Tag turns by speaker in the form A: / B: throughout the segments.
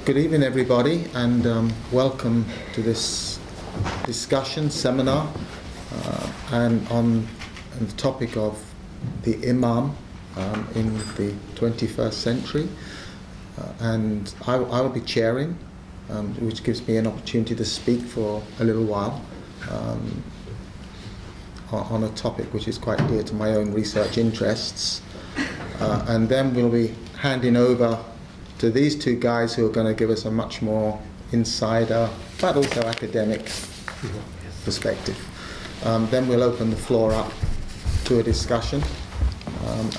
A: Good evening, everybody, and welcome to this discussion seminar and on the topic of the Imam in the 21st century. And I will be chairing, which gives me an opportunity to speak for a little while on a topic which is quite dear to my own research interests. And then we'll be handing over to these two guys who are going to give us a much more insider, but also academic perspective. Then we'll open the floor up to a discussion,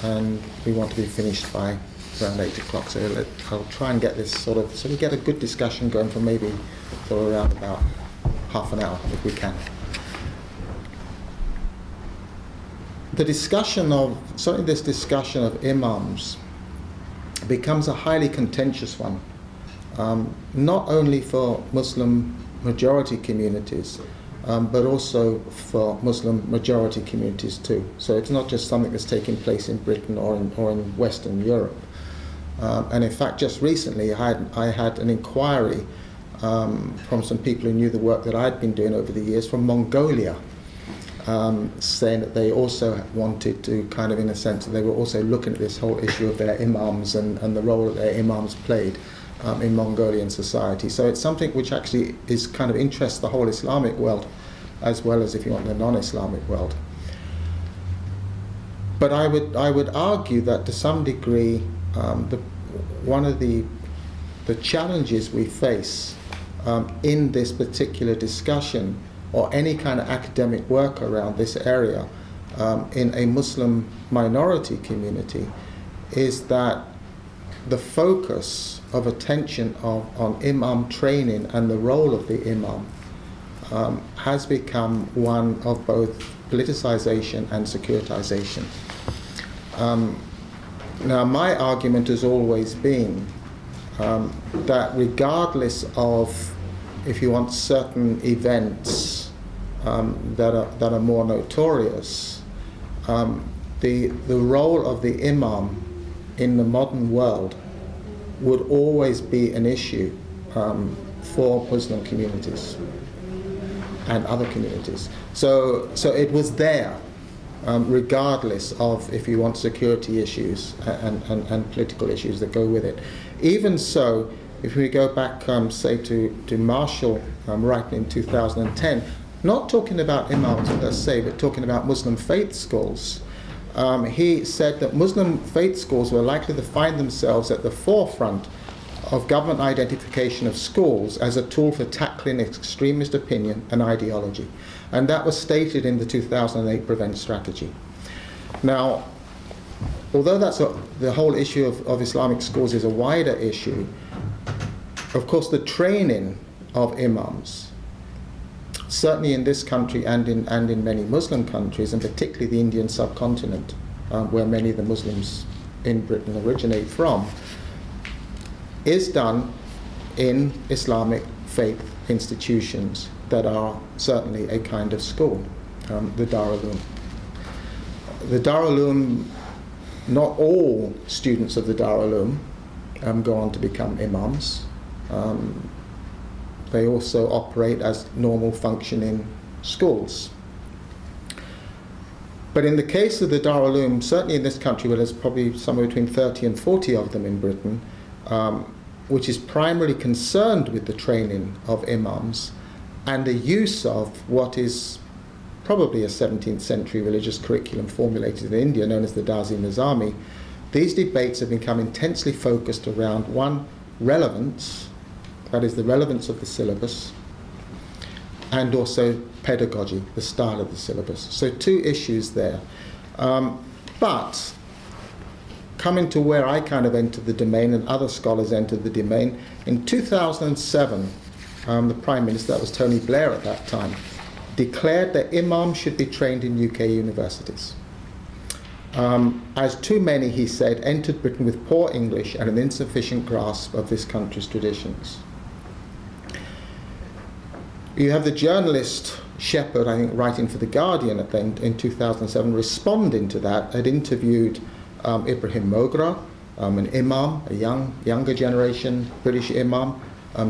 A: and we want to be finished by around 8 o'clock. So I'll try and get this so we get a good discussion going for maybe around about half an hour, if we can. The discussion of, certainly this discussion of imams, becomes a highly contentious one, not only for Muslim majority communities, but also for Muslim majority communities too. So it's not just something that's taking place in Britain or in Western Europe. And in fact, just recently I had an inquiry from some people who knew the work that I'd been doing over the years from Mongolia, saying that they also wanted to kind of, in a sense, they were also looking at this whole issue of their imams and the role that their imams played in Mongolian society. So it's something which actually is kind of interests the whole Islamic world, as well as, if you want, the non-Islamic world. But I would argue that to some degree, one of the challenges we face in this particular discussion, or any kind of academic work around this area in a Muslim minority community, is that the focus of attention on imam training and the role of the imam has become one of both politicization and securitization. Now, my argument has always been that regardless of, if you want, certain events that are more notorious, the role of the imam in the modern world would always be an issue for Muslim communities and other communities. So it was there, regardless of, if you want, security issues and political issues that go with it. Even so, if we go back, say, to Marshall writing in 2010, not talking about imams per se, but talking about Muslim faith schools, he said that Muslim faith schools were likely to find themselves at the forefront of government identification of schools as a tool for tackling extremist opinion and ideology. And that was stated in the 2008 Prevent strategy. Now, although the whole issue of Islamic schools is a wider issue, of course the training of imams, certainly in this country and in many Muslim countries, and particularly the Indian subcontinent, where many of the Muslims in Britain originate from, is done in Islamic faith institutions that are certainly a kind of school, the Darul. The Darul, not all students of the Darul go on to become imams. They also operate as normal functioning schools. But in the case of the Darul, certainly in this country, where there's probably somewhere between 30 and 40 of them in Britain, which is primarily concerned with the training of imams and the use of what is probably a 17th century religious curriculum formulated in India known as the Darzi Nizami, these debates have become intensely focused around, one, relevance, that is the relevance of the syllabus, and also pedagogy, the style of the syllabus. So two issues there. But coming to where I kind of entered the domain and other scholars entered the domain, in 2007, the Prime Minister, that was Tony Blair at that time, declared that imams should be trained in UK universities. As too many, he said, entered Britain with poor English and an insufficient grasp of this country's traditions. You have the journalist Shepherd, I think, writing for The Guardian in 2007, responding to that, had interviewed Ibrahim Mogra, an imam, a younger generation British imam,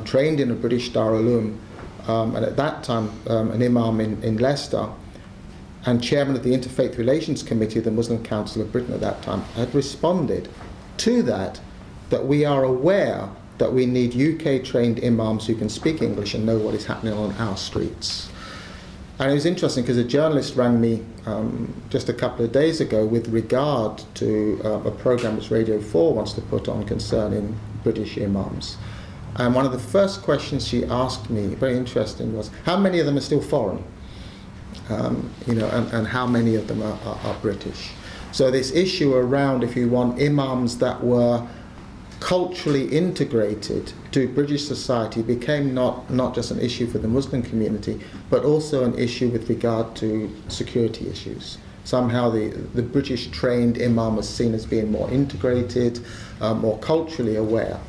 A: trained in a British Darul, and at that time an imam in Leicester, and chairman of the Interfaith Relations Committee of the Muslim Council of Britain at that time, had responded to that we are aware that we need UK-trained imams who can speak English and know what is happening on our streets. And it was interesting because a journalist rang me just a couple of days ago with regard to a programme which Radio 4 wants to put on concerning British imams. And one of the first questions she asked me, very interesting, was how many of them are still foreign? And how many of them are British. So this issue around, if you want, imams that were culturally integrated to British society became not just an issue for the Muslim community, but also an issue with regard to security issues. Somehow the British trained imam was seen as being more integrated, more culturally aware.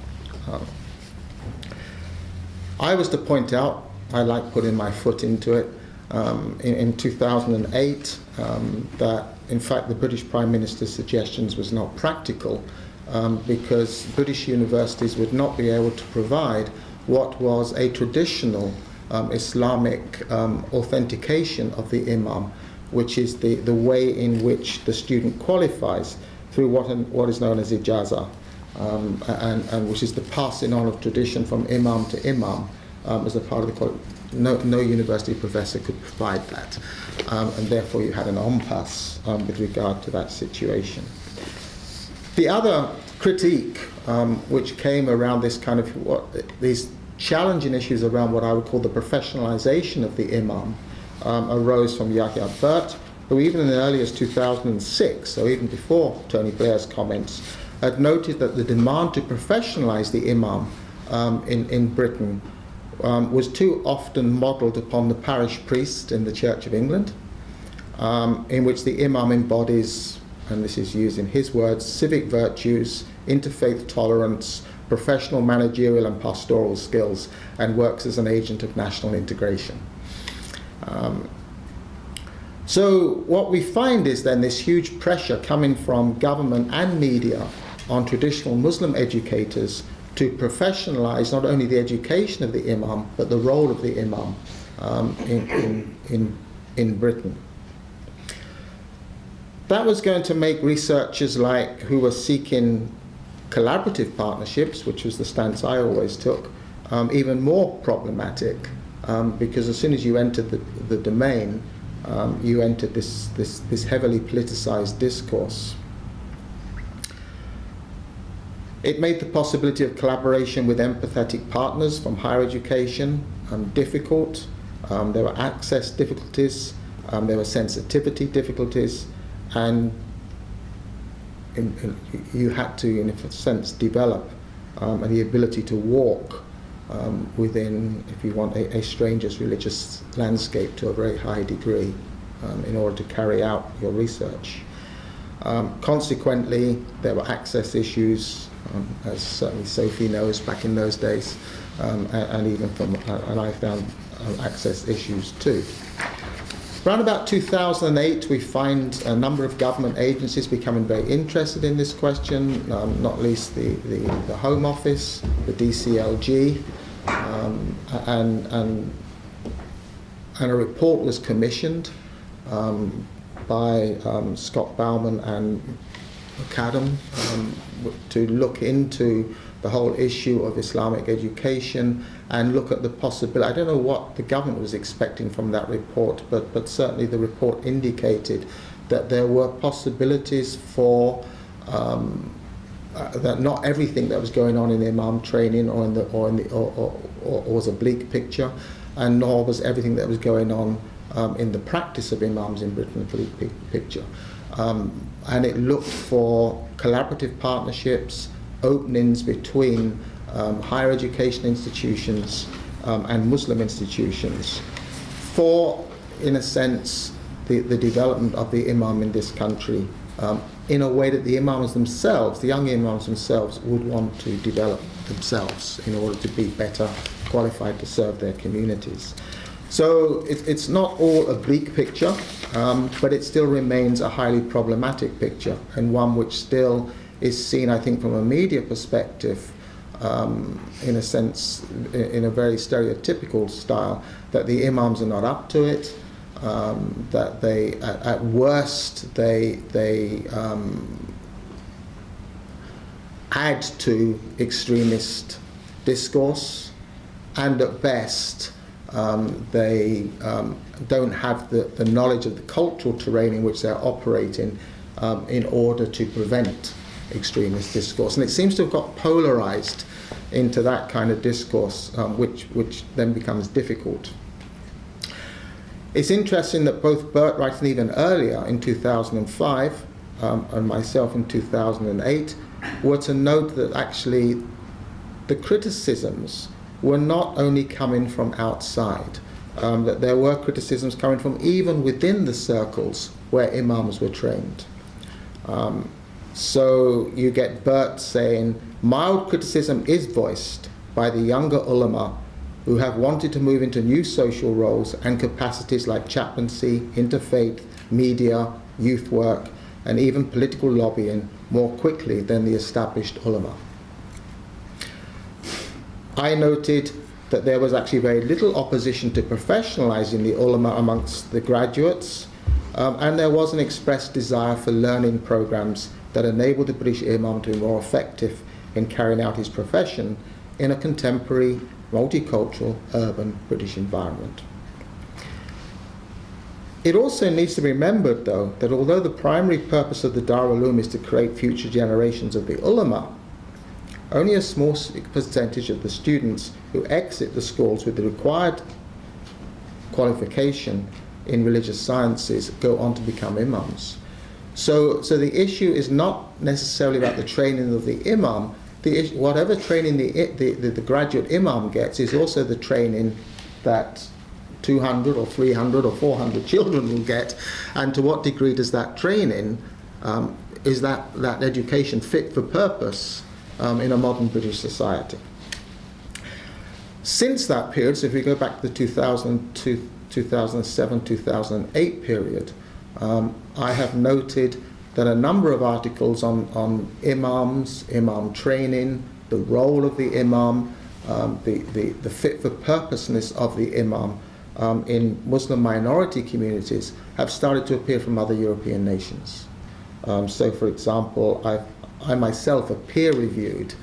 A: I was to point out, I like putting my foot into it, in 2008, that in fact the British Prime Minister's suggestions was not practical, because British universities would not be able to provide what was a traditional Islamic authentication of the imam, which is the way in which the student qualifies through what is known as ijaza, and which is the passing on of tradition from imam to imam as a part of the qualification. No university professor could provide that, and therefore you had an impasse with regard to that situation. The other critique which came around this kind of these challenging issues around what I would call the professionalization of the imam arose from Yahya Burt, who even in the earliest 2006, so even before Tony Blair's comments, had noted that the demand to professionalize the imam in Britain was too often modelled upon the parish priest in the Church of England, in which the imam embodies, and this is used in his words, civic virtues, interfaith tolerance, professional, managerial and pastoral skills, and works as an agent of national integration. So what we find is then this huge pressure coming from government and media on traditional Muslim educators to professionalize not only the education of the imam, but the role of the imam in Britain. That was going to make researchers who were seeking collaborative partnerships, which was the stance I always took, even more problematic, because as soon as you entered the domain, you entered this heavily politicized discourse. It made the possibility of collaboration with empathetic partners from higher education difficult. There were access difficulties, there were sensitivity difficulties, and you had to, in a sense, develop the ability to walk within, if you want, a stranger's religious landscape to a very high degree in order to carry out your research. Consequently, there were access issues, as certainly Sophie knows back in those days, and even and I found access issues too. Around about 2008, we find a number of government agencies becoming very interested in this question, not least the Home Office, the DCLG, and a report was commissioned by Scott Bauman and McAdam to look into the whole issue of Islamic education and look at the possibility. I don't know what the government was expecting from that report, but certainly the report indicated that there were possibilities for that not everything that was going on in imam training or was a bleak picture, and nor was everything that was going on in the practice of imams in Britain a bleak picture. And it looked for collaborative partnerships, openings between higher education institutions and Muslim institutions for, in a sense, the development of the imam in this country in a way that the imams themselves, the young imams themselves, would want to develop themselves in order to be better qualified to serve their communities. So it's not all a bleak picture, but it still remains a highly problematic picture, and one which still is seen, I think, from a media perspective, in a sense, in a very stereotypical style, that the imams are not up to it, that they, at worst, they add to extremist discourse, and at best, they don't have the knowledge of the cultural terrain in which they're operating in order to prevent extremist discourse. And it seems to have got polarized into that kind of discourse, which then becomes difficult. It's interesting that both Bert Wright and even earlier in 2005 and myself in 2008 were to note that actually the criticisms were not only coming from outside, that there were criticisms coming from even within the circles where imams were trained. So you get Bert saying, mild criticism is voiced by the younger ulama who have wanted to move into new social roles and capacities like chaplaincy, interfaith, media, youth work, and even political lobbying more quickly than the established ulama. I noted that there was actually very little opposition to professionalizing the ulama amongst the graduates, and there was an expressed desire for learning programs that enabled the British imam to be more effective in carrying out his profession in a contemporary, multicultural, urban British environment. It also needs to be remembered, though, that although the primary purpose of the Darul Ulum is to create future generations of the ulama, only a small percentage of the students who exit the schools with the required qualification in religious sciences go on to become imams. So the issue is not necessarily about the training of the imam. Whatever training the graduate imam gets is also the training that 200 or 300 or 400 children will get, and to what degree does that training, is that education fit for purpose in a modern British society. Since that period, so if we go back to the 2002, 2007, 2008 period, I have noted that a number of articles on imams, imam training, the role of the imam, the fit for purposeness of the imam in Muslim minority communities have started to appear from other European nations. So for example, I myself have peer-reviewed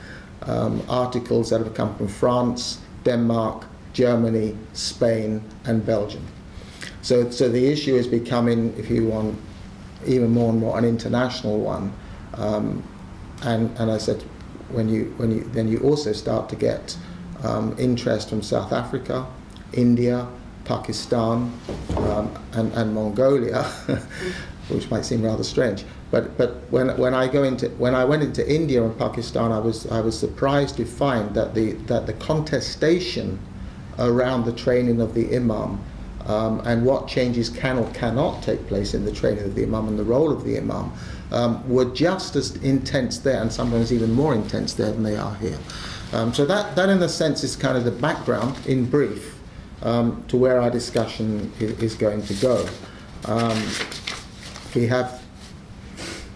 A: articles that have come from France, Denmark, Germany, Spain, and Belgium. So the issue is becoming, if you want, even more and more an international one. And I said, then you also start to get interest from South Africa, India, Pakistan, and Mongolia, which might seem rather strange. But when I went into India and Pakistan, I was surprised to find that the contestation around the training of the imam and what changes can or cannot take place in the training of the imam and the role of the imam were just as intense there, and sometimes even more intense there than they are here. So that in a sense is kind of the background in brief to where our discussion is going to go. We have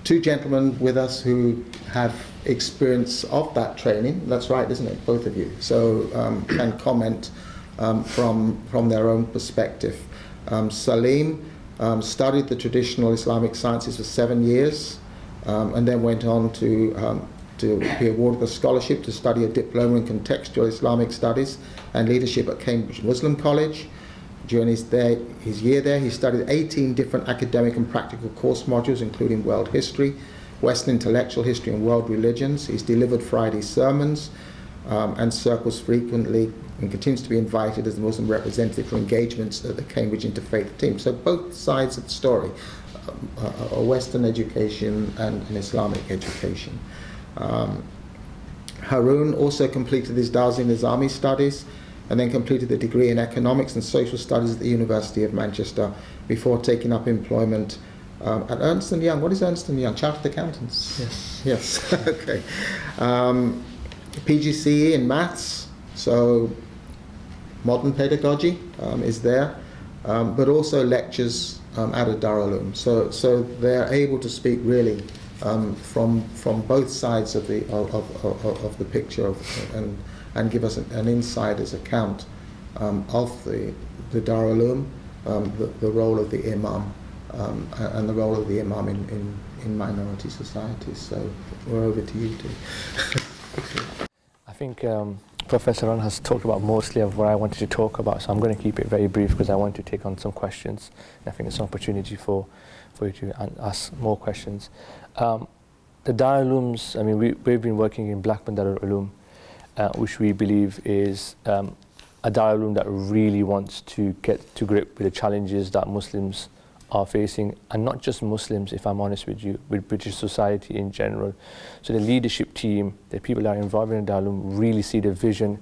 A: two gentlemen with us who have experience of that training. That's right, isn't it, both of you? So can comment from their own perspective. Salim studied the traditional Islamic sciences for 7 years and then went on to be awarded a scholarship to study a diploma in contextual Islamic studies and leadership at Cambridge Muslim College. During his year there, he studied 18 different academic and practical course modules, including world history, Western intellectual history, and world religions. He's delivered Friday sermons and circles frequently, and continues to be invited as the Muslim representative for engagements at the Cambridge Interfaith team. So both sides of the story, a Western education and an Islamic education. Haroon also completed his Darul Nizami studies and then completed the degree in economics and social studies at the University of Manchester before taking up employment at Ernst & Young. What is Ernst & Young? Chartered Accountants? Yes. Okay. PGCE in maths, so modern pedagogy is there, but also lectures at a Darul Ulum. So they're able to speak really from both sides of the picture and give us an insider's account of the Darul the role of the Imam, and the role of the Imam in minority societies. So we're over to you two.
B: I think Professor Ron has talked about mostly of what I wanted to talk about, so I'm going to keep it very brief because I want to take on some questions. And I think it's an opportunity for you to ask more questions. The Darul Ulums, I mean, we've been working in Blackburn Darul Ulum, which we believe is a Darul Ulum that really wants to get to grip with the challenges that Muslims are facing, and not just Muslims, if I'm honest with you, with British society in general. So the leadership team, the people that are involved in the Darul Ulum really see the vision,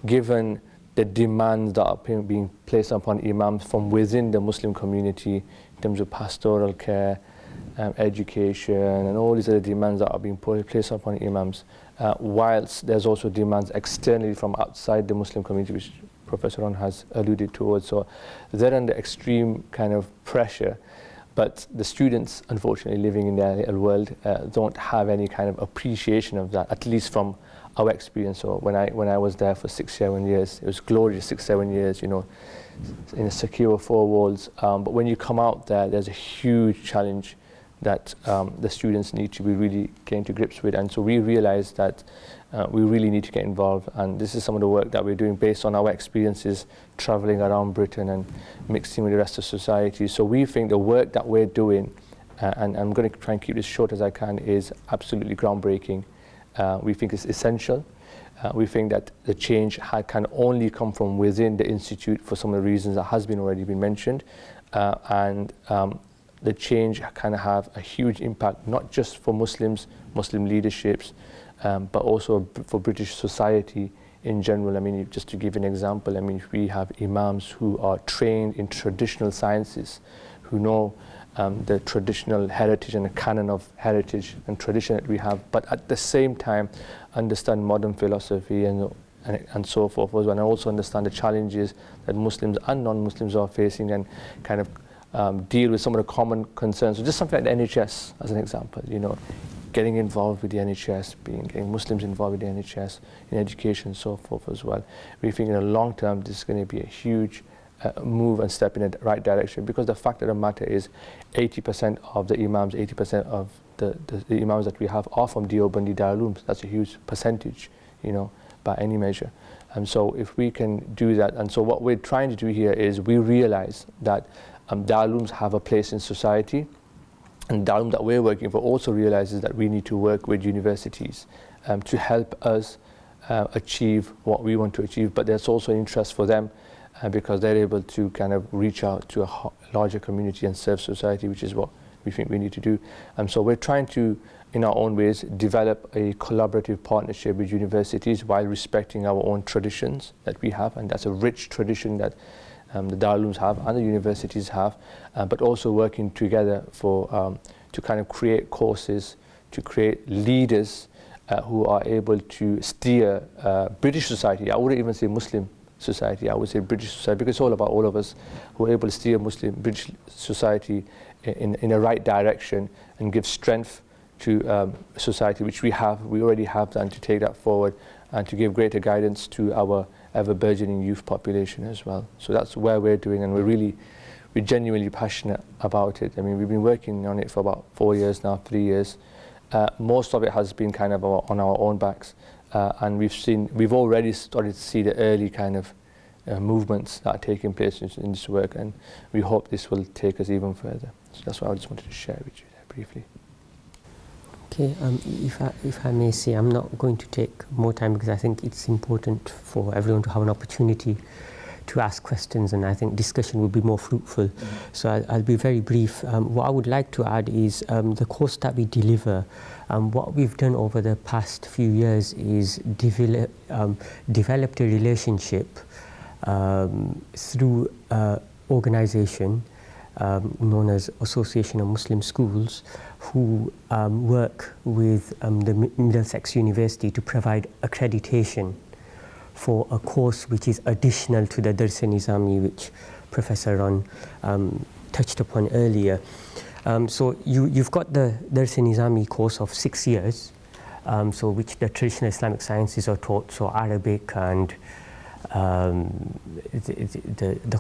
B: given the demands that are being placed upon imams from within the Muslim community in terms of pastoral care, education, and all these other demands that are being placed upon imams, whilst there's also demands externally from outside the Muslim community, which Professor Ron has alluded towards. So they're under extreme kind of pressure, but the students, unfortunately, living in the real world, don't have any kind of appreciation of that, at least from our experience. So when I was there for 6-7 years, it was glorious 6-7 years, you know, in a secure 4 walls. But when you come out there, there's a huge challenge that the students need to be really getting to grips with. And so we realized that we really need to get involved, and this is some of the work that we're doing based on our experiences traveling around Britain and mixing with the rest of society. So we think the work that we're doing, and I'm going to try and keep this short as I can, is absolutely groundbreaking. We think it's essential. We think that the change can only come from within the Institute for some of the reasons that has been already been mentioned, and the change can have a huge impact, not just for Muslims, Muslim leaderships, but also for British society in general. I mean, just to give an example, I mean, we have imams who are trained in traditional sciences, who know the traditional heritage and the canon of heritage and tradition that we have, but at the same time understand modern philosophy and so forth as well, and also understand the challenges that Muslims and non-Muslims are facing, and kind of deal with some of the common concerns. So just something like the NHS, as an example, you know, getting involved with the NHS, getting Muslims involved with the NHS in education and so forth as well. We think in the long term this is going to be a huge move and step in the right direction, because the fact of the matter is 80% of the imams, 80% of the imams that we have are from Deobandi Darul Ulums. That's a huge percentage, you know, by any measure. And so if we can do that, and so what we're trying to do here is we realize that Darul Ulums have a place in society, and Darul Ulum that we're working for also realizes that we need to work with universities to help us achieve what we want to achieve, but there's also interest for them because they're able to kind of reach out to a larger community and serve society, which is what we think we need to do. So we're trying to, in our own ways, develop a collaborative partnership with universities while respecting our own traditions that we have, and that's a rich tradition that the Darul Ulums have and the universities have, but also working together for to kind of create courses, to create leaders who are able to steer British society. I wouldn't even say Muslim society, I would say British society, because it's all about all of us who are able to steer British society in a right direction and give strength to society, which we already have, and to take that forward and to give greater guidance to our ever-burgeoning youth population as well. So that's where we're doing, and we're genuinely passionate about it. I mean, we've been working on it for about 4 years now, 3 years. Most of it has been kind of on our own backs, and we've already started to see the early kind of movements that are taking place in this work, and we hope this will take us even further. So that's what I just wanted to share with you there briefly.
C: Okay, if I may say, I'm not going to take more time because I think it's important for everyone to have an opportunity to ask questions, and I think discussion will be more fruitful. So I'll be very brief. What I would like to add is the course that we deliver. What we've done over the past few years is developed a relationship through organisation known as Association of Muslim Schools, who work with the Middlesex University to provide accreditation for a course which is additional to the Dars-e Nizami, which Professor Ron touched upon earlier. So you've got the Dars-e-Nizami course of 6 years, so which the traditional Islamic sciences are taught, so Arabic and the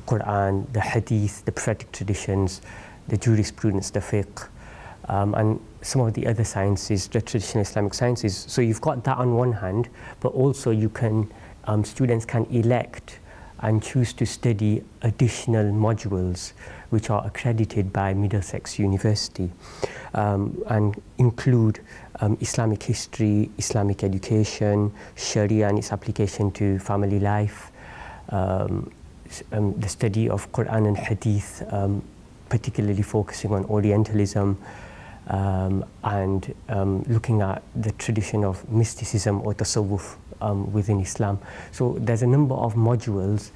C: Quran, the Hadith, the prophetic traditions, the jurisprudence, the fiqh, and some of the other sciences, the traditional Islamic sciences. So you've got that on one hand, but also you can, students can elect and choose to study additional modules which are accredited by Middlesex University, and include Islamic history, Islamic education, Sharia and its application to family life, the study of Quran and Hadith, particularly focusing on Orientalism, and looking at the tradition of mysticism or tasawwuf within Islam. So there's a number of modules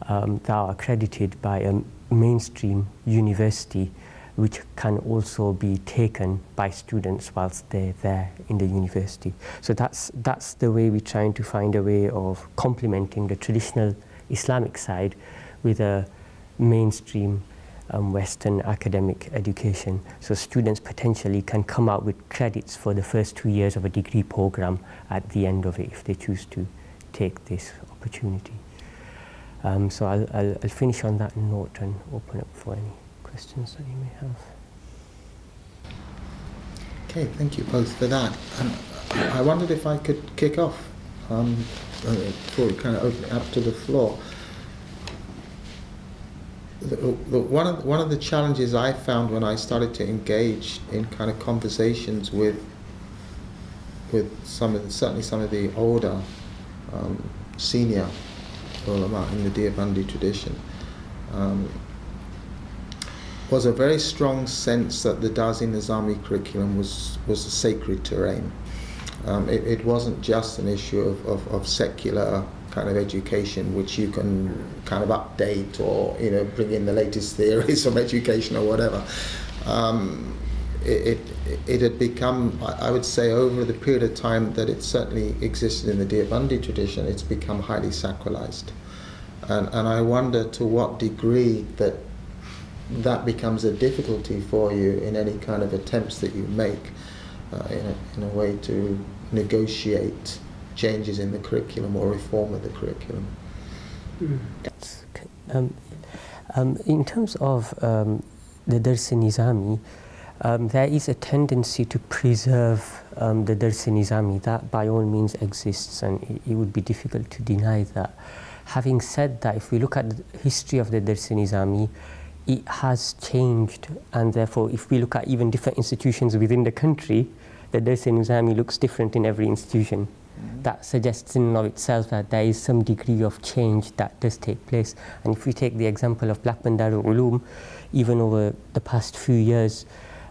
C: that are accredited by a mainstream university, which can also be taken by students whilst they're there in the university. So that's the way we're trying to find a way of complementing the traditional Islamic side with a mainstream Western academic education. So students potentially can come out with credits for the first 2 years of a degree program at the end of it if they choose to take this opportunity. So I'll finish on that note and open up for any questions that you may have.
A: Okay, thank you both for that. I wondered if I could kick off before we kind of open it up to the floor. One of the challenges I found when I started to engage in kind of conversations with certainly some of the older senior ulama in the Deobandi tradition was a very strong sense that the Dars-e-Nizami curriculum was a sacred terrain. It wasn't just an issue of secular kind of education which you can kind of update or bring in the latest theories of education or whatever. It had become, I would say, over the period of time that it certainly existed in the Deobandi tradition, it's become highly sacralized. And I wonder to what degree that becomes a difficulty for you in any kind of attempts that you make in a way to negotiate changes in the curriculum or reform of the curriculum.
C: In terms of the Dars-e-Nizami, there is a tendency to preserve the Dars-e-Nizami. That by all means exists, and it would be difficult to deny that. Having said that, if we look at the history of the Dars-e-Nizami, it has changed, and therefore if we look at even different institutions within the country, the Dars-e-Nizami looks different in every institution. That suggests in and of itself that there is some degree of change that does take place. And if we take the example of Blackburn Darul Ulum, even over the past few years,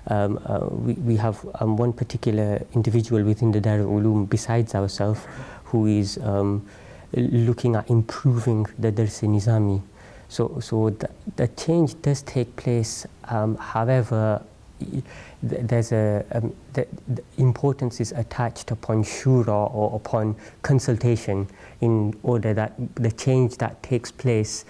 C: we have one particular individual within the Darul Ulum besides ourselves who is looking at improving the Dars-e-Nizami. So the change does take place. However, there's the importance is attached upon shura or upon consultation in order that the change that takes place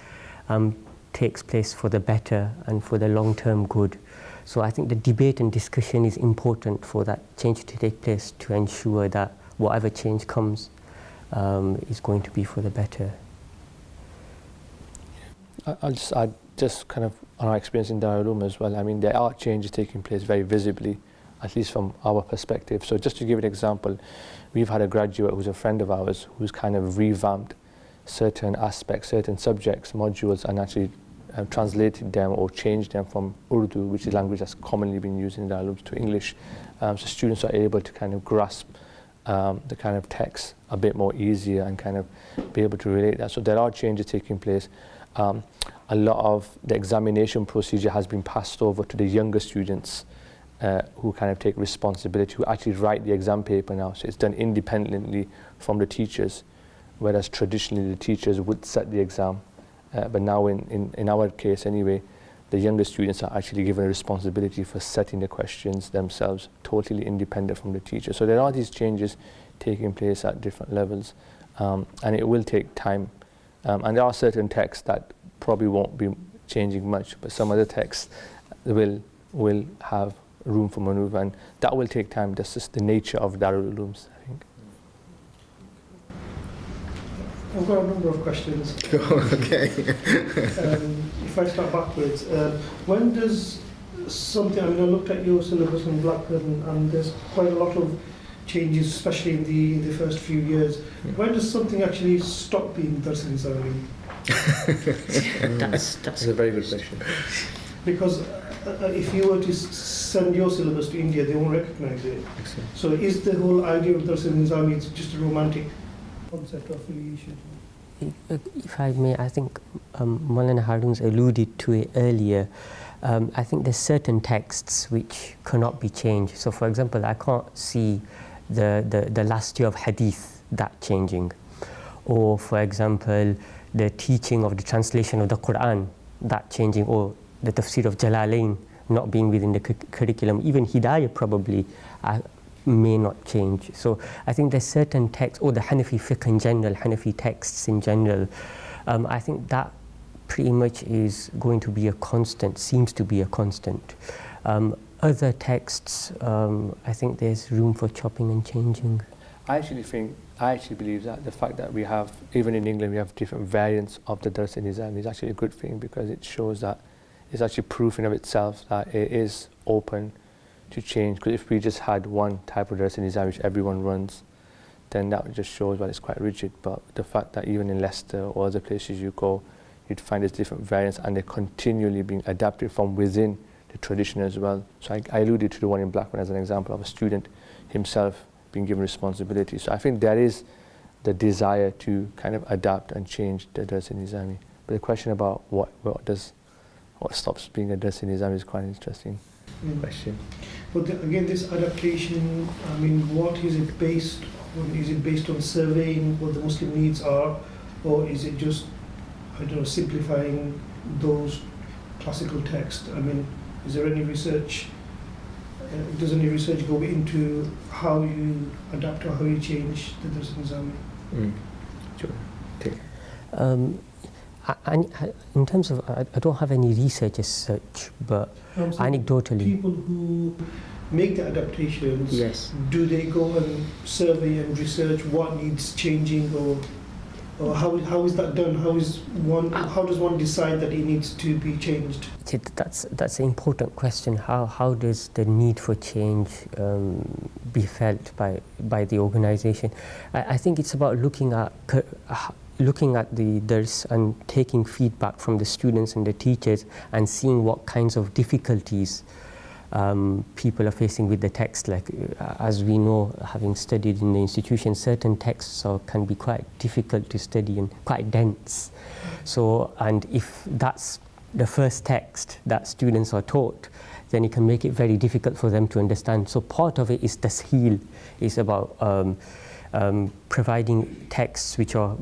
C: for the better and for the long-term good. So I think the debate and discussion is important for that change to take place to ensure that whatever change comes is going to be for the better.
B: I'll just add, just kind of on our experience in Darul Ulum as well. I mean, there are changes taking place very visibly, at least from our perspective. So just to give an example, we've had a graduate who's a friend of ours who's kind of revamped certain aspects, certain subjects, modules, and actually translated them or changed them from Urdu, which is a language that's commonly been used in Darul Ulum, to English. So students are able to kind of grasp the kind of text a bit more easier and kind of be able to relate that. So there are changes taking place. A lot of the examination procedure has been passed over to the younger students who kind of take responsibility, who actually write the exam paper now. So it's done independently from the teachers, whereas traditionally the teachers would set the exam. But now in our case anyway, the younger students are actually given a responsibility for setting the questions themselves, totally independent from the teacher. So there are these changes taking place at different levels, and it will take time. And there are certain texts that probably won't be changing much, but some other texts will will have room for maneuver, and that will take time. That's just the nature of Darul Ulums, I think.
D: I've got a number of questions.
A: Okay.
D: If I start backwards, when does something, I mean, I looked at your syllabus in Blackburn and there's quite a lot of changes, especially in the first few years. When does something actually stop being Dars Nizami?
C: That's
B: a very good question.
D: Because if you were to send your syllabus to India, they won't recognize it. So is the whole idea of Dars Nizami just a romantic concept of affiliation?
C: If I may, I think Maulana Harun's alluded to it earlier. I think there's certain texts which cannot be changed. So, for example, I can't see the last year of Hadith that changing, or, for example, the teaching of the translation of the Quran that changing, or the tafsir of Jalalain not being within the curriculum. Even Hidayah probably may not change. So I think there's certain texts, or the Hanafi fiqh in general, Hanafi texts in general, I think that pretty much is going to be a constant, seems to be a constant. Other texts, I think there's room for chopping and changing.
B: I actually believe that the fact that we have, even in England, we have different variants of the Dars-e-Nizami is actually a good thing, because it shows that it's actually proof in of itself that it is open to change. Because if we just had one type of Dars-e-Nizami which everyone runs, then that just shows that it's quite rigid. But the fact that even in Leicester or other places you go, you'd find there's different variants and they're continually being adapted from within the tradition as well. So I alluded to the one in Blackburn as an example of a student himself being given responsibility. So I think there is the desire to kind of adapt and change the Dars-e-Nizami. But the question about what stops being a Dars-e-Nizami is quite an interesting question.
D: But again, this adaptation, I mean, what is it based on? Is it based on surveying what the Muslim needs are, or is it just, I don't know, simplifying those classical texts? I mean, is there any research, does any research go into how you adapt or how you change the Dars-e-Nizami?
B: Sure. Okay.
C: In terms of, I don't have any research as such, but anecdotally.
D: People who make the adaptations,
C: yes,
D: do they go and survey and research what needs changing, or how is that done? How does one decide that it needs to be changed?
C: That's an important question. How does the need for change be felt by the organization? I think it's about looking at the Dars and taking feedback from the students and the teachers and seeing what kinds of difficulties people are facing with the text. Like, as we know, having studied in the institution, certain texts can be quite difficult to study and quite dense. So, and if that's the first text that students are taught, then it can make it very difficult for them to understand. So part of it is tasheel, is about providing texts which are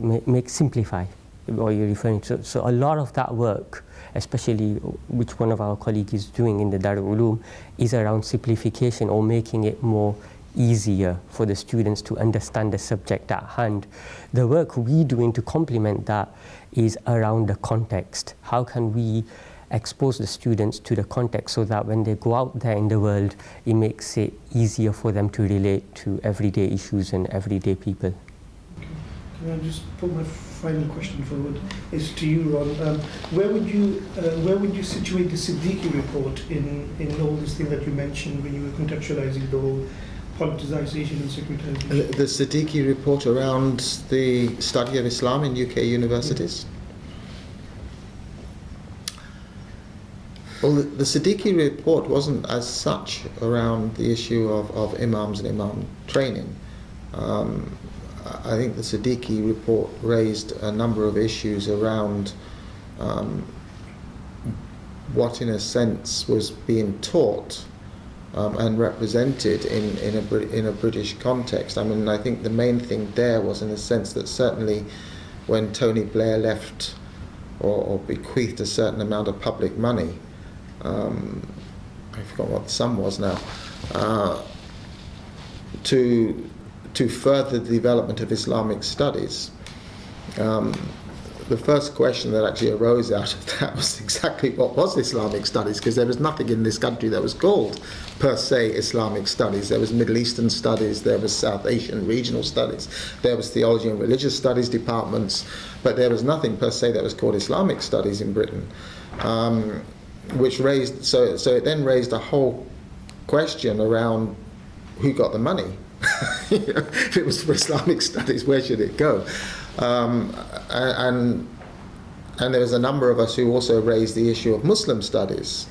C: simplify what you're referring to. So a lot of that work, especially which one of our colleagues is doing in the Darul Ulum, is around simplification or making it more easier for the students to understand the subject at hand. The work we're doing to complement that is around the context. How can we expose the students to the context so that when they go out there in the world, it makes it easier for them to relate to everyday issues and everyday people.
D: Can I just put my final question forward? It's to you, Ron. Where would you situate the Siddiqui report in all these things that you mentioned when you were contextualizing the whole politicization and secularization?
A: The Siddiqui report around the study of Islam in UK universities? Well, the Siddiqui report wasn't as such around the issue of imams and imam training. I think the Siddiqui report raised a number of issues around what, in a sense, was being taught and represented in a British context. I mean, I think the main thing there was, in a sense, that certainly when Tony Blair left or bequeathed a certain amount of public money, I forgot what the sum was now, to further the development of Islamic studies, the first question that actually arose out of that was exactly what was Islamic studies, because there was nothing in this country that was called per se Islamic studies. There was Middle Eastern studies, there was South Asian regional studies, there was theology and religious studies departments, but there was nothing per se that was called Islamic studies in Britain, which raised, so it then raised a whole question around who got the money. If it was for Islamic studies, where should it go? And there was a number of us who also raised the issue of Muslim studies,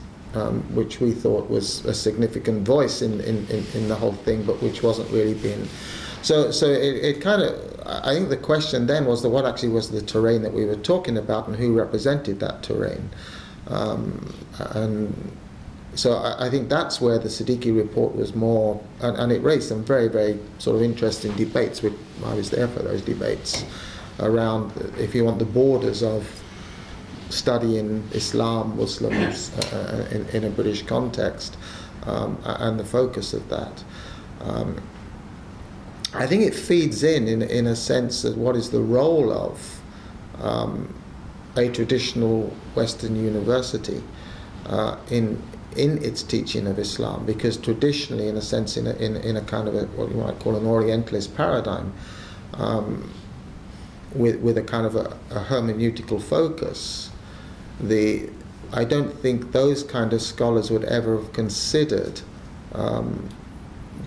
A: which we thought was a significant voice in the whole thing, but which wasn't really being. So it kind of, I think the question then was what actually was the terrain that we were talking about and who represented that terrain. And so I think that's where the Siddiqui report was more, and it raised some very, very sort of interesting debates. I was there for those debates around, if you want, the borders of studying Islam, Muslims in a British context, and the focus of that. I think it feeds in a sense of what is the role of a traditional Western university in its teaching of Islam, because traditionally, in a sense, in a kind of what you might call an Orientalist paradigm, with a kind of a hermeneutical focus, I don't think those kind of scholars would ever have considered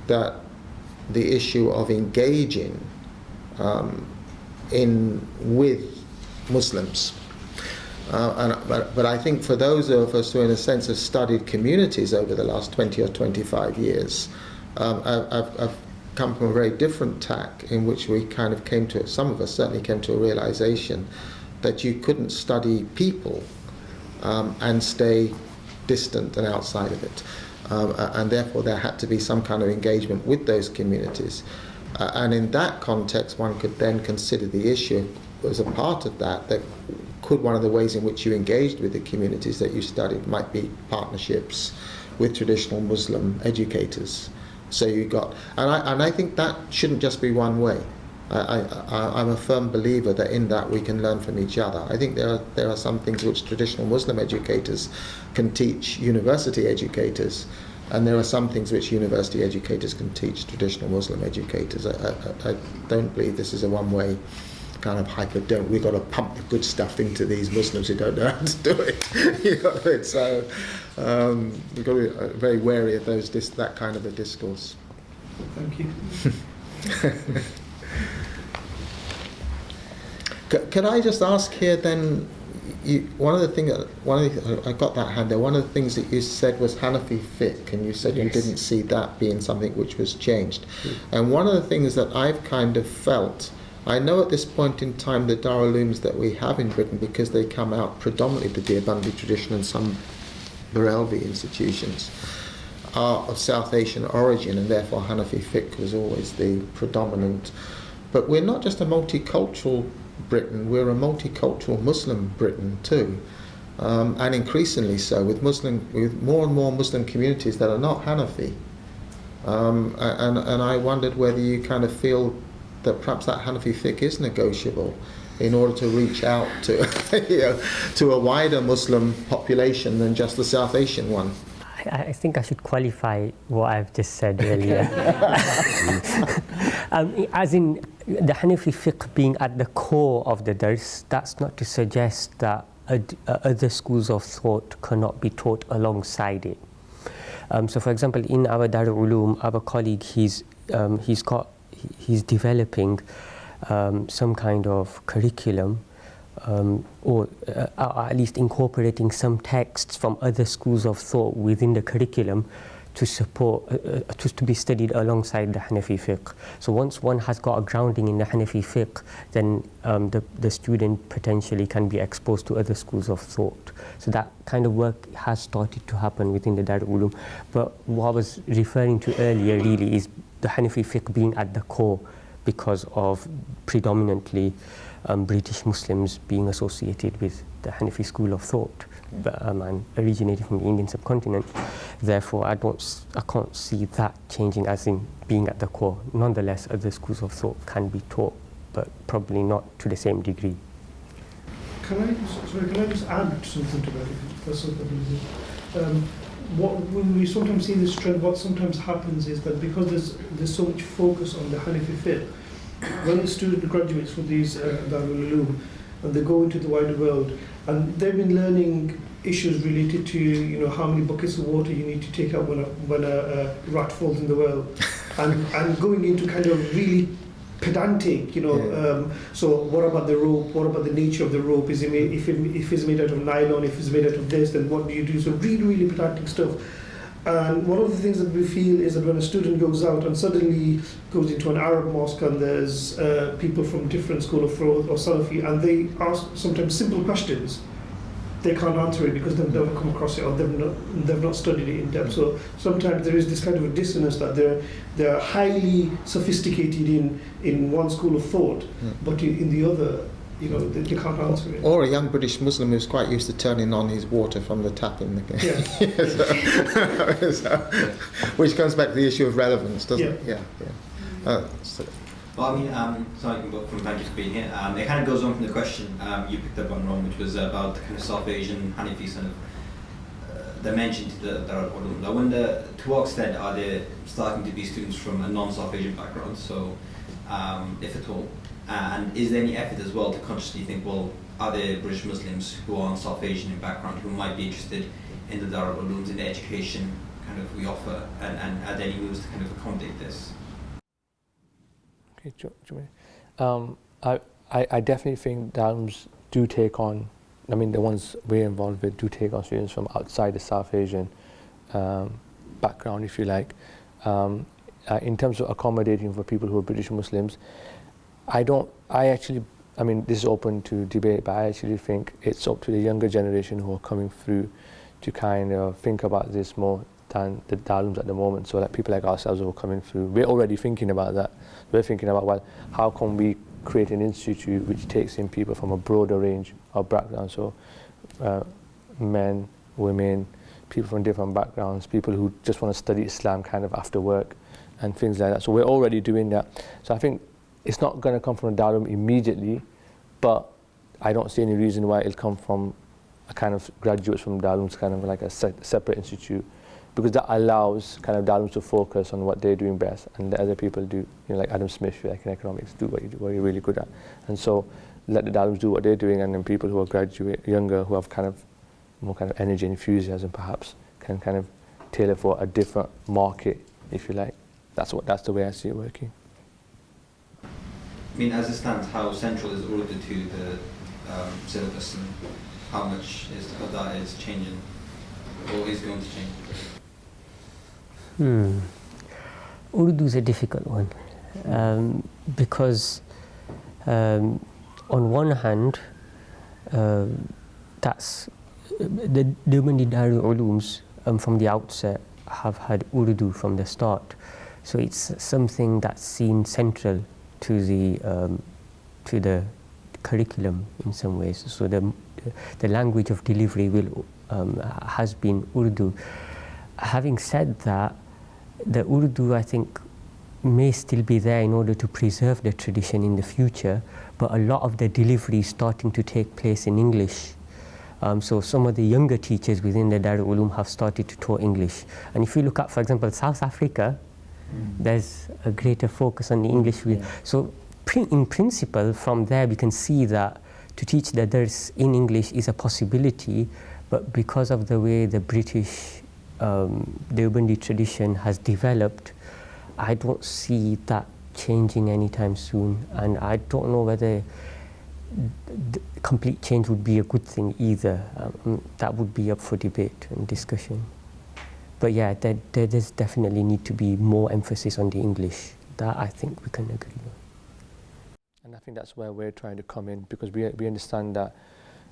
A: that the issue of engaging with Muslims. But I think for those of us who, in a sense, have studied communities over the last 20 or 25 years, I've come from a very different tack, in which we kind of came to, some of us certainly came to a realization that you couldn't study people and stay distant and outside of it. And therefore there had to be some kind of engagement with those communities. And in that context, one could then consider the issue as a part of that could one of the ways in which you engaged with the communities that you studied might be partnerships with traditional Muslim educators. So you got, and I think that shouldn't just be one way. I'm a firm believer that in that we can learn from each other. I think there are some things which traditional Muslim educators can teach university educators, and there are some things which university educators can teach traditional Muslim educators. I don't believe this is a one-way kind of we've got to pump the good stuff into these Muslims who don't know how to do it. You know, so we've got to be very wary of that kind of a discourse.
D: Thank you.
A: Can I just ask here then? I got that hand there. One of the things that you said was Hanafi fiqh, and you said you didn't see that being something which was changed. And one of the things that I've kind of felt, I know at this point in time the Darul Ulums that we have in Britain, because they come out predominantly the Deobandi tradition and some Barelvi institutions, are of South Asian origin, and therefore Hanafi fiqh was always the predominant. But we're not just a multicultural Britain, we're a multicultural Muslim Britain too, and increasingly so, with more and more Muslim communities that are not Hanafi. And I wondered whether you kind of feel that perhaps that Hanafi fiqh is negotiable in order to reach out to to a wider Muslim population than just the South Asian one.
C: I think I should qualify what I've just said earlier. As in the Hanafi fiqh being at the core of the dars, that's not to suggest that other schools of thought cannot be taught alongside it. So for example, in our Darul Ulum, our colleague, he's developing some kind of curriculum, or at least incorporating some texts from other schools of thought within the curriculum to support, to be studied alongside the Hanafi fiqh. So once one has got a grounding in the Hanafi fiqh, then the student potentially can be exposed to other schools of thought. So that kind of work has started to happen within the Darul Ulum. But what I was referring to earlier really is the Hanafi fiqh being at the core because of predominantly British Muslims being associated with the Hanafi school of thought, and originating from the Indian subcontinent. Therefore, I can't see that changing as in being at the core. Nonetheless, other schools of thought can be taught, but probably not to the same degree.
D: Can I just add something to that? If that's okay. When we sometimes see this trend, what sometimes happens is that because there's so much focus on the Hanafi fiqh, when the student graduates from these Darul Ulum and they go into the wider world, and they've been learning issues related to how many buckets of water you need to take out when a rat falls in the well, and going into kind of really pedantic, so what about the rope, what about the nature of the rope, is it made, if it's made out of nylon, if it's made out of this, then what do you do? So really pedantic stuff. And one of the things that we feel is that when a student goes out and suddenly goes into an Arab mosque and there's people from different school of thought or Salafi, and they ask sometimes simple questions, they can't answer it because they've never come across it or they've not studied it in depth. So sometimes there is this kind of a dissonance that they're highly sophisticated in one school of thought, but in the other, they can't answer it.
A: Or a young British Muslim who's quite used to turning on his water from the tap in the which comes back to the issue of relevance, doesn't it? Yeah.
E: Well, I mean, sorry, from thank you for being here. It kind of goes on from the question you picked up on, Ron, which was about the kind of South Asian Hanafi sort of dimension to the Darul Ulum. I wonder, to what extent are there starting to be students from a non-South Asian background, so if at all? And is there any effort as well to consciously think, well, are there British Muslims who are South Asian in background who might be interested in the Darul Ulums, in the education kind of we offer, and are there any moves to kind of accommodate this?
B: I definitely think Darulums do take on, the ones we're involved with do take on students from outside the South Asian background, if you like. In terms of accommodating for people who are British Muslims, this is open to debate, but I actually think it's up to the younger generation who are coming through to kind of think about this more than the Darulums at the moment. So that people like ourselves who are coming through, we're already thinking about that. We're thinking about, well, how can we create an institute which takes in people from a broader range of backgrounds, so men, women, people from different backgrounds, people who just want to study Islam kind of after work and things like that. So we're already doing that. So I think it's not going to come from a Darul immediately, but I don't see any reason why it'll come from a kind of graduates from Darul, kind of like a separate institute, because that allows kind of Darul to focus on what they're doing best, and the other people do, like Adam Smith, like in economics, do what you're really good at. And so let the Darul do what they're doing, and then people who are younger, who have kind of more kind of energy and enthusiasm perhaps, can kind of tailor for a different market, if you like. That's the way I see it working.
E: I mean, as it stands, how central is Urdu to the syllabus, and how much of that is changing, or is going to change?
C: Urdu is a difficult one because on one hand, that's the Deobandi Darul Ulums from the outset have had Urdu from the start, so it's something that's seen central to the curriculum in some ways. So the language of delivery has been Urdu. Having said that, the Urdu, I think, may still be there in order to preserve the tradition in the future, but a lot of the delivery is starting to take place in English. So some of the younger teachers within the Darul Ulum have started to teach English. And if you look at, for example, South Africa, there's a greater focus on the English. So in principle, from there we can see that to teach the Dars in English is a possibility, but because of the way the British Deobandi tradition has developed, I don't see that changing anytime soon, and I don't know whether complete change would be a good thing either. That would be up for debate and discussion. But yeah, there does definitely need to be more emphasis on the English. That I think we can agree on.
B: And I think that's where we're trying to come in, because we understand that,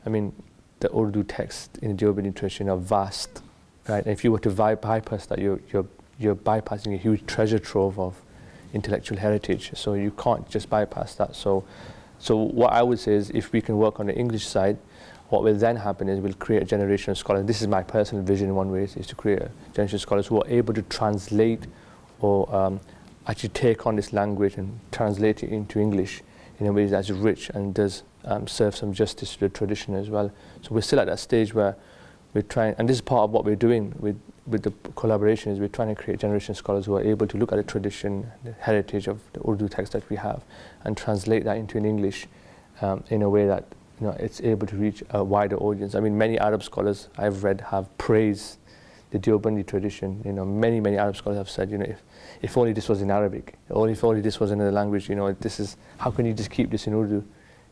B: the Urdu texts in the Deobandi tradition are vast, right? And if you were to bypass that, you're bypassing a huge treasure trove of intellectual heritage. So you can't just bypass that. So what I would say is, if we can work on the English side, what will then happen is we'll create a generation of scholars. This is my personal vision in one way, is to create a generation of scholars who are able to translate or actually take on this language and translate it into English in a way that's rich and does serve some justice to the tradition as well. So we're still at that stage where we're trying, and this is part of what we're doing with the collaboration, is we're trying to create generation of scholars who are able to look at the tradition, the heritage of the Urdu text that we have, and translate that into an English in a way that it's able to reach a wider audience. I mean, many Arab scholars I've read have praised the Deobandi tradition. Many Arab scholars have said, if only this was in Arabic, if only this was in another language. This is, how can you just keep this in Urdu?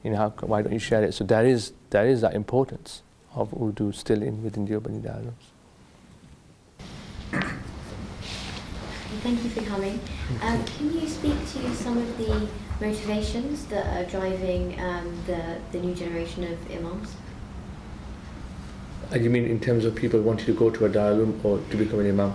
B: Why don't you share it? So there is that importance of Urdu still within Deobandi dialogues.
F: Thank you for coming. Can you speak to some of the motivations that are driving the new generation of imams?
B: You mean in terms of people wanting to go to a Darul or to become an imam?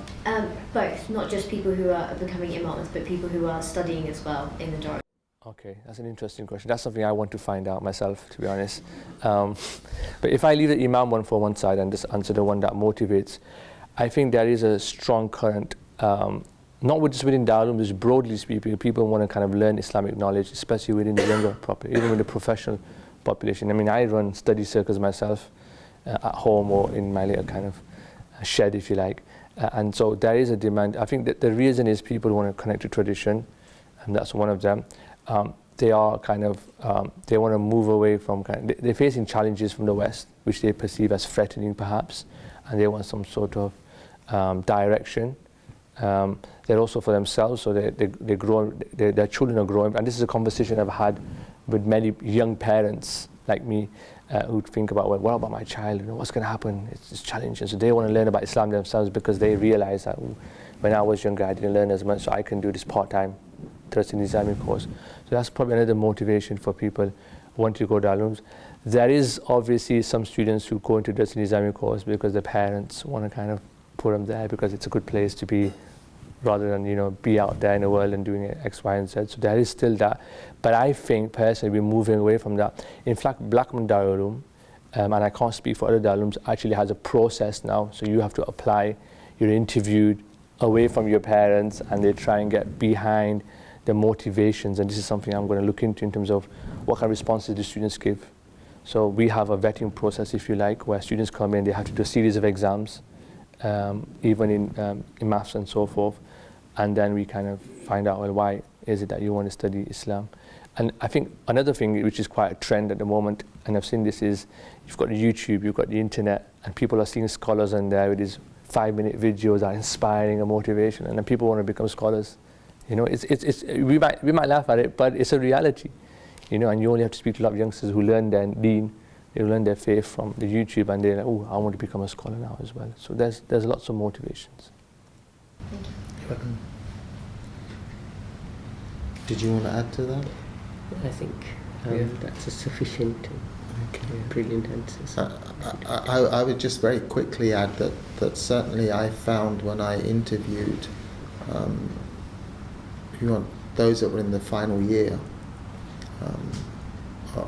F: Both, not just people who are becoming imams, but people who are studying as well in the Darul.
B: Okay, that's an interesting question. That's something I want to find out myself, to be honest. But if I leave the imam one for one side and just answer the one that motivates, I think there is a strong current, not just within Darul, just broadly speaking, people want to kind of learn Islamic knowledge, especially within the younger population, even with the professional population. I mean, I run study circles myself at home or in my little kind of shed, if you like. And so there is a demand. I think that the reason is people want to connect to tradition, and that's one of them. They are kind of, they want to move away from, they're facing challenges from the West, which they perceive as threatening perhaps, and they want some sort of direction. They're also for themselves, so they grow, their children are growing. And this is a conversation I've had with many young parents like me who think about, well, what about my child? What's going to happen? It's challenging. So they want to learn about Islam themselves because they realize that when I was younger, I didn't learn as much, so I can do this part-time Darul Islamic course. So that's probably another motivation for people who want to go to Ulums. There is obviously some students who go into Darul Islamic course because their parents want to kind of put them there because it's a good place to be, rather than be out there in the world and doing X, Y, and Z. So there is still that. But I think personally we're moving away from that. In fact, Blackburn Darul, and I can't speak for other Darulums, actually has a process now. So you have to apply, you're interviewed away from your parents, and they try and get behind the motivations. And this is something I'm going to look into in terms of what kind of responses the students give. So we have a vetting process, if you like, where students come in, they have to do a series of exams, even in maths and so forth. And then we kind of find out, well, why is it that you want to study Islam? And I think another thing which is quite a trend at the moment, and I've seen this, is you've got YouTube, you've got the internet, and people are seeing scholars on there with these 5-minute videos that are inspiring and motivation, and then people want to become scholars. We might laugh at it, but it's a reality. And you only have to speak to a lot of youngsters who learn their deen, they learn their faith from the YouTube, and they're like, oh, I want to become a scholar now as well. So there's lots of motivations.
F: Thank you.
A: Did you want to add to that?
C: I think that's a sufficient, brilliant answer.
A: I would just very quickly add that certainly I found when I interviewed those that were in the final year,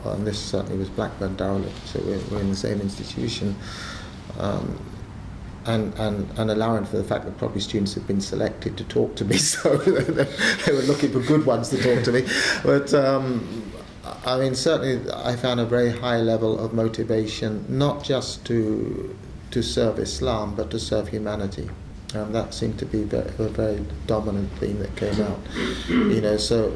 A: and this certainly was Blackburn Darul, so we're in the same institution, and allowing for the fact that probably students had been selected to talk to me, so they were looking for good ones to talk to me. But I mean, certainly I found a very high level of motivation, not just to serve Islam, but to serve humanity. That seemed to be a very dominant theme that came out.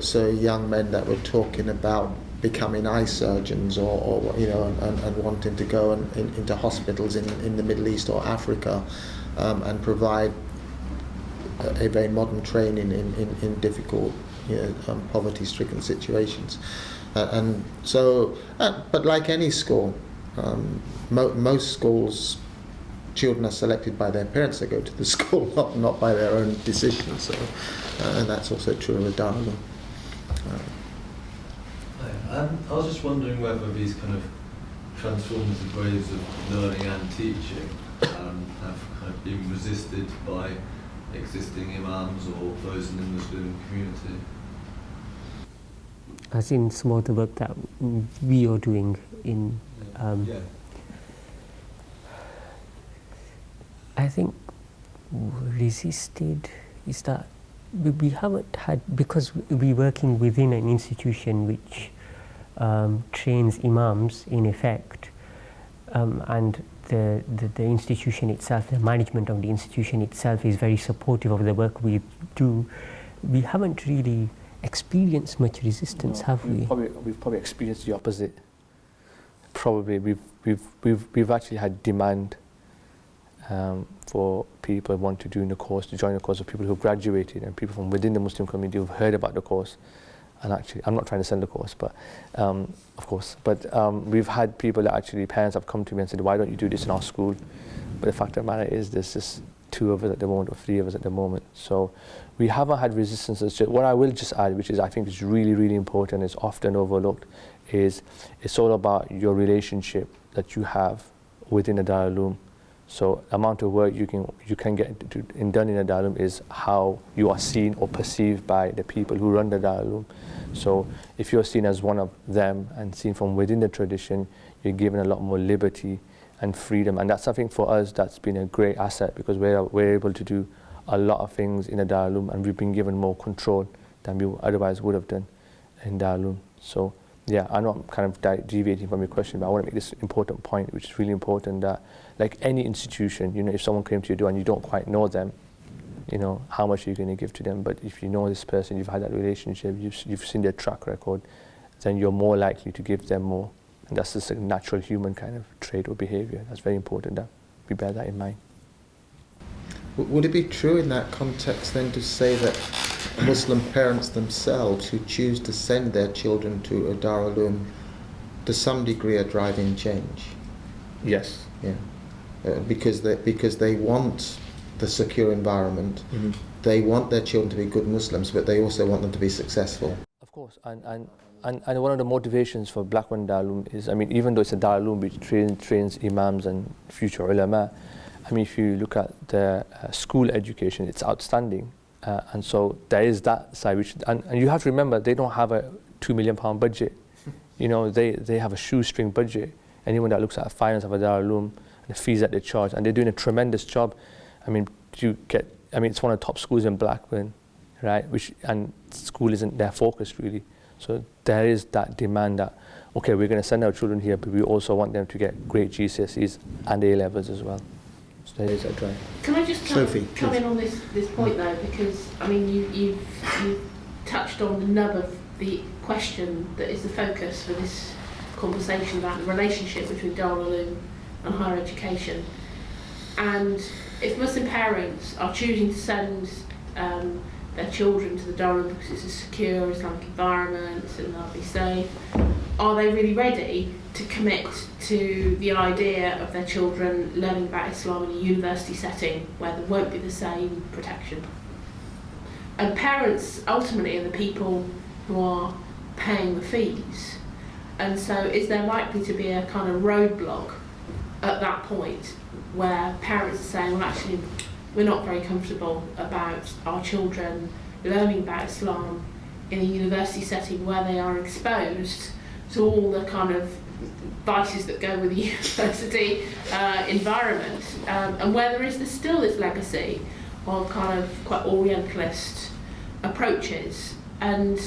A: So young men that were talking about becoming eye surgeons, or and wanting to go into hospitals in the Middle East or Africa, and provide a very modern training in difficult, poverty-stricken situations. And so, but like any school, most schools, children are selected by their parents that go to the school, not by their own decision. So, and that's also true of Darul.
G: I was just wondering whether these kind of transformative ways of learning and teaching have kind of been resisted by existing imams or those in the Muslim community.
C: As in some of the work that we are doing in I think resisted is that we haven't had, because we're working within an institution which trains imams in effect, and the institution itself, the management of the institution itself is very supportive of the work we do, we haven't really experienced much resistance, have we?
B: We've probably experienced the opposite. Probably we've actually had demand for people who want to join the course, of people who've graduated and people from within the Muslim community who've heard about the course. And actually, I'm not trying to sell the course, but of course. But we've had people that actually, parents have come to me and said, why don't you do this in our school? But the fact of the matter is there's just 2 of us at the moment, or 3 of us at the moment. So we haven't had resistance. What I will just add, which is I think is really, really important, is often overlooked, is it's all about your relationship that you have within a Darul Ulum. So amount of work you can get done in a Darul Ulum is how you are seen or perceived by the people who run the Darul Ulum. So if you're seen as one of them and seen from within the tradition, you're given a lot more liberty and freedom, and that's something for us that's been a great asset, because we're able to do a lot of things in a Darul Ulum, and we've been given more control than we otherwise would have done in Darul Ulum. So yeah, I know I'm kind of deviating from your question, but I want to make this important point, which is really important, that like any institution, if someone came to your door and you don't quite know them, how much are you going to give to them? But if you know this person, you've had that relationship, you've seen their track record, then you're more likely to give them more. And that's just a natural human kind of trait or behavior. That's very important that we bear that in mind.
A: Would it be true in that context then to say that Muslim parents themselves who choose to send their children to a Darul Ulum to some degree are driving change?
B: Yes.
A: Yeah. Because they want the secure environment,
B: Mm-hmm.
A: they want their children to be good Muslims, but they also want them to be successful.
B: Of course, and one of the motivations for Blackburn Darul Ulum is, even though it's a Darul Ulum which trains imams and future ulama, if you look at the school education, it's outstanding. And so there is that side, and you have to remember, they don't have a £2 million budget. They have a shoestring budget. Anyone that looks at the finance of a Darul Ulum and the fees that they charge, and they're doing a tremendous job. It's one of the top schools in Blackburn, right? And school isn't their focus really. So there is that demand that, okay, we're going to send our children here, but we also want them to get great GCSEs and A levels as well. So there is that drive.
H: Can I just come in on this point though, because you've touched on the nub of the question that is the focus for this conversation about the relationship between Darul Ulum and higher education. And if Muslim parents are choosing to send their children to the Darul Ulum because it's a secure Islamic environment and they'll be safe, are they really ready to commit to the idea of their children learning about Islam in a university setting where there won't be the same protection? And parents ultimately are the people who are paying the fees. And so is there likely to be a kind of roadblock at that point where parents are saying, well, actually, we're not very comfortable about our children learning about Islam in a university setting where they are exposed to all the kind of vices that go with the university environment, and where there is still this legacy of kind of quite Orientalist approaches, and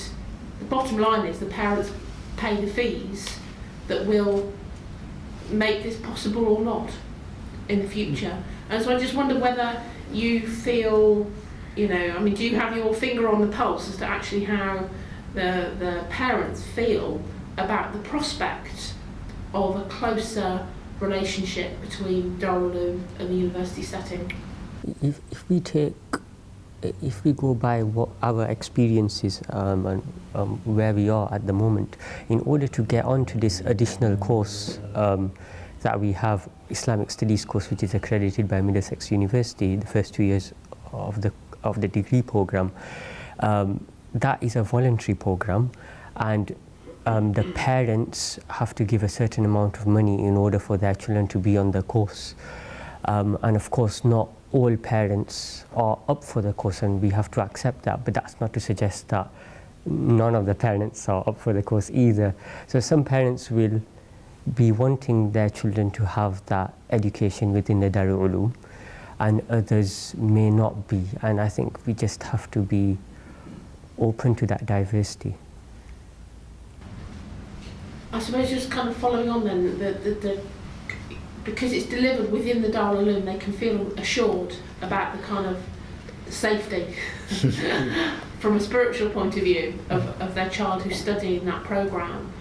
H: the bottom line is the parents pay the fees that will make this possible or not in the future. And so I just wonder whether you feel, do you have your finger on the pulse as to actually how the parents feel about the prospect of a closer relationship between Darul Ulum and the university setting?
C: If we go by what our experiences and where we are at the moment, in order to get onto this additional course that we have, Islamic Studies course, which is accredited by Middlesex University, the first 2 years of the degree program, that is a voluntary program, and the parents have to give a certain amount of money in order for their children to be on the course. And of course, not all parents are up for the course, and we have to accept that, but that's not to suggest that none of the parents are up for the course either. So some parents will be wanting their children to have that education within the Darul Ulum, and others may not be, and I think we just have to be open to that diversity.
H: I suppose just kind of following on then, the because it's delivered within the Darul Ulum, they can feel assured about the kind of safety from a spiritual point of view of their child who's studying that programme.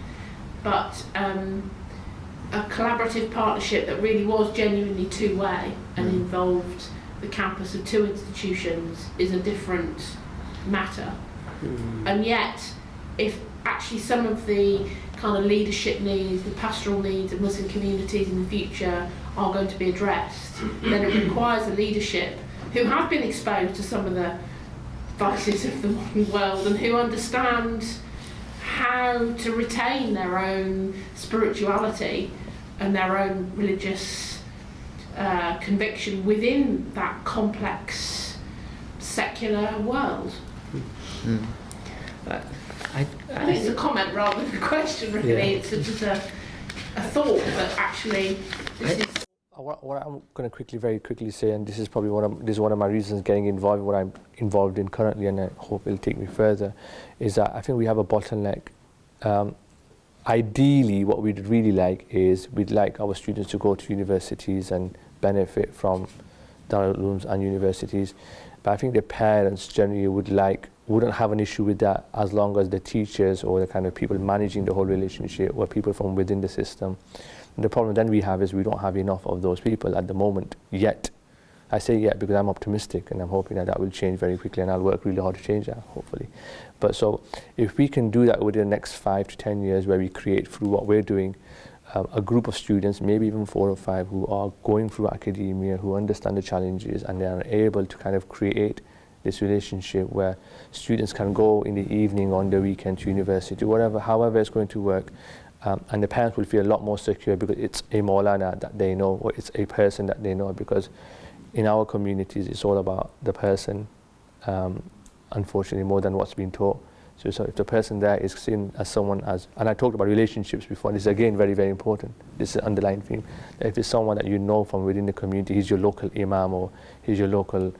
H: But a collaborative partnership that really was genuinely two-way and involved the campus of two institutions is a different matter. And yet, if actually some of the kind of leadership needs, the pastoral needs of Muslim communities in the future are going to be addressed, then it requires a leadership who have been exposed to some of the vices of the modern world and who understand how to retain their own spirituality and their own religious conviction within that complex secular world. I think it's a comment rather than a question, really. Yeah. It's just a thought that actually this is.
B: What I'm going to very quickly say, and this is probably one of my reasons getting involved in what I'm involved in currently, and I hope it'll take me further, is that I think we have a bottleneck. Ideally, what we'd really like is we'd like our students to go to universities and benefit from Darul Ulums and universities, but I think the parents generally wouldn't have an issue with that as long as the teachers or the kind of people managing the whole relationship were people from within the system. And the problem then we have is we don't have enough of those people at the moment yet. I say yet because I'm optimistic and I'm hoping that will change very quickly, and I'll work really hard to change that, hopefully. But so if we can do that within the next 5 to 10 years, where we create through what we're doing a group of students, maybe even 4 or 5, who are going through academia, who understand the challenges, and they are able to kind of create this relationship where students can go in the evening, on the weekend to university, however it's going to work, and the parents will feel a lot more secure because it's a Maulana that they know, or it's a person that they know, because in our communities it's all about the person, unfortunately, more than what's been taught. So if the person there is seen as someone and I talked about relationships before, and this is again very, very important, this is an underlying theme, that if it's someone that you know from within the community, he's your local imam or he's your local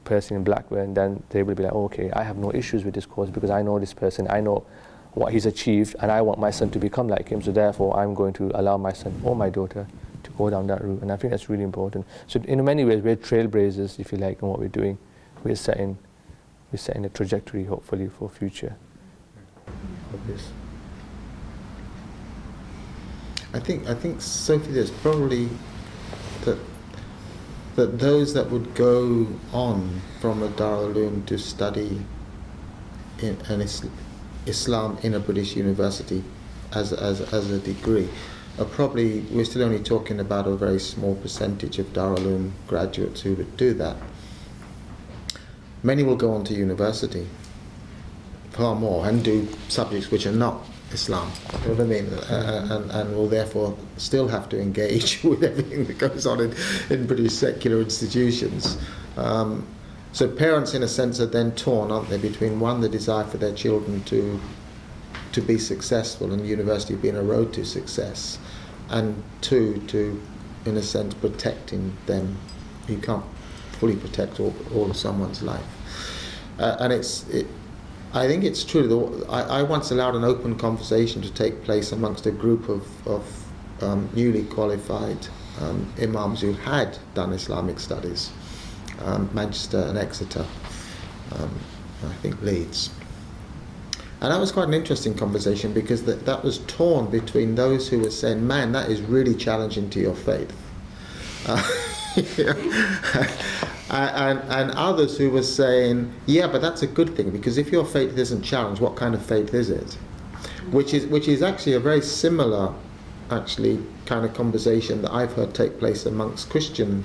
B: person in Blackburn, then they will be like, oh, okay, I have no issues with this course because I know this person, I know what he's achieved, and I want my son to become like him, so therefore I'm going to allow my son or my daughter to go down that route. And I think that's really important. So in many ways we're trailblazers, if you like, in what we're doing. We're setting a trajectory, hopefully, for future.
A: Obvious. I think Sophie, there's probably that those that would go on from a Darul Ulum to study in Islam in a British university as a degree are probably, we're still only talking about a very small percentage of Darul Ulum graduates who would do that. Many will go on to university, far more, and do subjects which are not Islam, you know what I mean, and will therefore still have to engage with everything that goes on in British secular institutions. So parents, in a sense, are then torn, aren't they, between one, the desire for their children to be successful, and university being a road to success, and two, to, in a sense, protecting them. You can't fully protect all of someone's life. And I think it's true that I once allowed an open conversation to take place amongst a group of newly qualified imams who had done Islamic studies, Manchester and Exeter, I think Leeds. And that was quite an interesting conversation, because that was torn between those who were saying, man, that is really challenging to your faith. And others who were saying, yeah, but that's a good thing, because if your faith isn't challenged, what kind of faith is it? Which is actually a very similar, kind of conversation that I've heard take place amongst Christian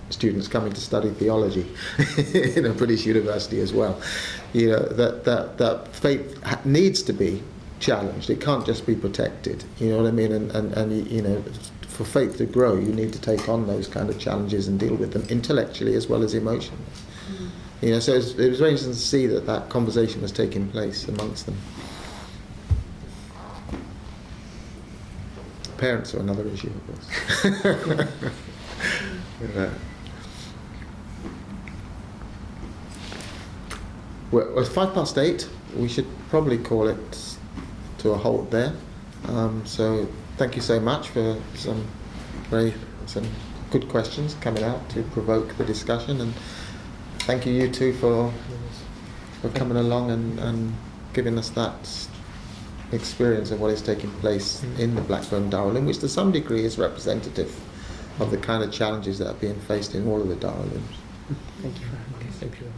A: students coming to study theology in a British university as well. You know, that faith needs to be challenged. It can't just be protected. You know what I mean? And you know, for faith to grow, you need to take on those kind of challenges and deal with them intellectually as well as emotionally. You know, so it was very interesting to see that conversation was taking place amongst them. Parents are another issue, of course. Yeah. Well, it's 8:05. We should probably call it to a halt there. So thank you so much for some good questions coming out to provoke the discussion, and thank you two for coming along and giving us that experience of what is taking place in the Blackburn Darul, which to some degree is representative of the kind of challenges that are being faced in all of the Darul.
B: Thank you. Thank you.